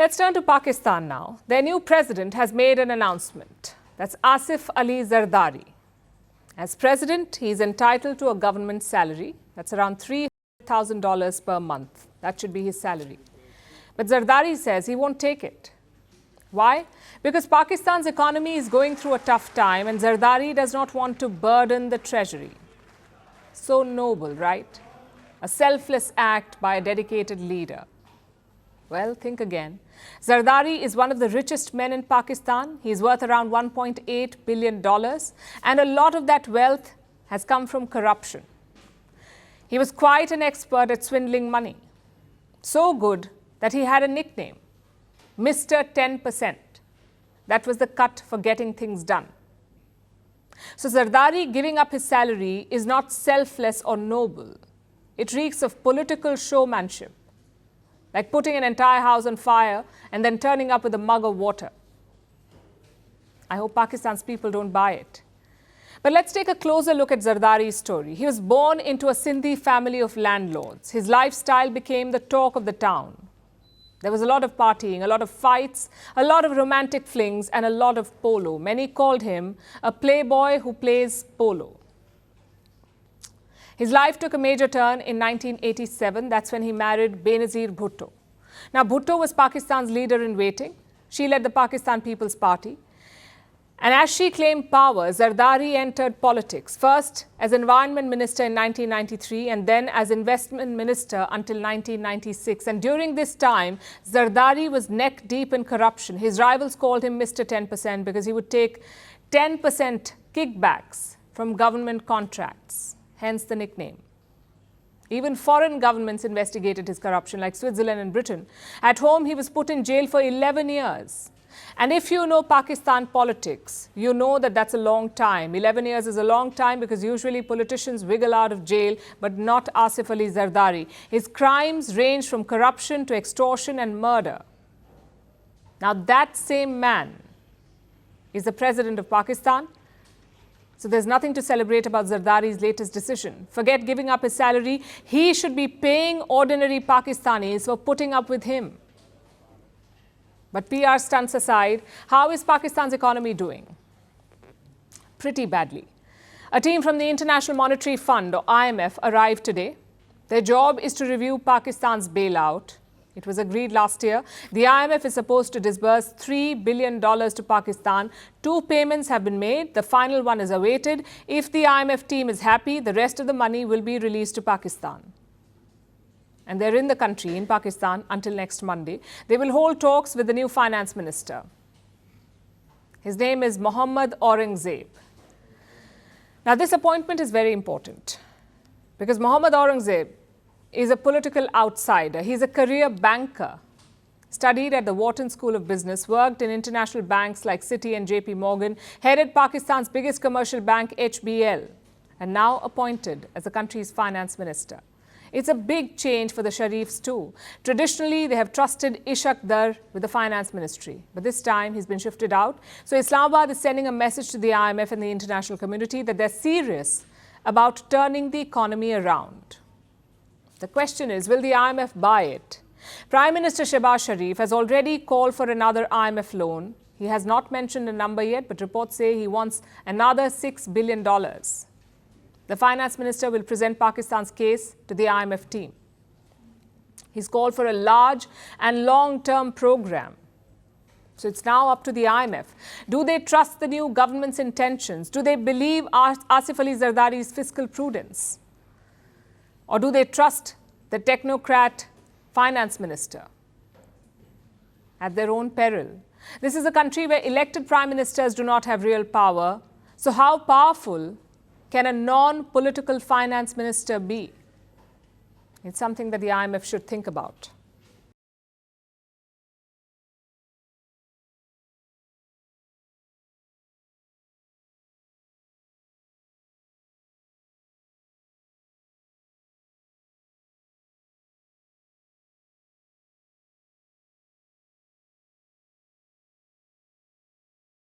Let's turn to Pakistan now. Their new president has made an announcement. That's Asif Ali Zardari. As president, he is entitled to a government salary. That's around $300,000 per month. That should be his salary. But Zardari says he won't take it. Why? Because Pakistan's economy is going through a tough time and Zardari does not want to burden the treasury. So noble, right? A selfless act by a dedicated leader. Well, think again. Zardari is one of the richest men in Pakistan. He's worth around $1.8 billion, and a lot of that wealth has come from corruption. He was quite an expert at swindling money. So good that he had a nickname, Mr. 10%. That was the cut for getting things done. So Zardari giving up his salary is not selfless or noble. It reeks of political showmanship, like putting an entire house on fire and then turning up with a mug of water. I hope Pakistan's people don't buy it. But let's take a closer look at Zardari's story. He was born into a Sindhi family of landlords. His lifestyle became the talk of the town. There was a lot of partying, a lot of fights, a lot of romantic flings, and a lot of polo. Many called him a playboy who plays polo. His life took a major turn in 1987. That's when he married Benazir Bhutto. Now, Bhutto was Pakistan's leader in waiting. She led the Pakistan People's Party. And as she claimed power, Zardari entered politics, first as Environment Minister in 1993 and then as Investment Minister until 1996. And during this time, Zardari was neck deep in corruption. His rivals called him Mr. 10% because he would take 10% kickbacks from government contracts, hence the nickname. Even foreign governments investigated his corruption, like Switzerland and Britain. At home, he was put in jail for 11 years. And if you know Pakistan politics, you know that that's a long time. 11 years is a long time because usually politicians wiggle out of jail, but not Asif Ali Zardari. His crimes range from corruption to extortion and murder. Now that same man is the president of Pakistan. So there's nothing to celebrate about Zardari's latest decision. Forget giving up his salary. He should be paying ordinary Pakistanis for putting up with him. But PR stunts aside, how is Pakistan's economy doing? Pretty badly. A team from the International Monetary Fund, or IMF, arrived today. Their job is to review Pakistan's bailout. It was agreed last year. The IMF is supposed to disburse $3 billion to Pakistan. 2 payments have been made. The final one is awaited. If the IMF team is happy, the rest of the money will be released to Pakistan. And they're in the country, in Pakistan, until next Monday. They will hold talks with the new finance minister. His name is Mohammad Aurangzeb. Now, this appointment is very important because Mohammad Aurangzeb is a political outsider. He's a career banker, studied at the Wharton School of Business, worked in international banks like Citi and JP Morgan, headed Pakistan's biggest commercial bank, HBL, and now appointed as the country's finance minister. It's a big change for the Sharifs too. Traditionally, they have trusted Ishaq Dar with the finance ministry. But this time, he's been shifted out. So Islamabad is sending a message to the IMF and the international community that they're serious about turning the economy around. The question is, will the IMF buy it? Prime Minister Shehbaz Sharif has already called for another IMF loan. He has not mentioned a number yet, but reports say he wants another $6 billion. The finance minister will present Pakistan's case to the IMF team. He's called for a large and long-term program. So it's now up to the IMF. Do they trust the new government's intentions? Do they believe Asif Ali Zardari's fiscal prudence? Or do they trust the technocrat finance minister? At their own peril. This is a country where elected prime ministers do not have real power. So how powerful can a non-political finance minister be? It's something that the IMF should think about.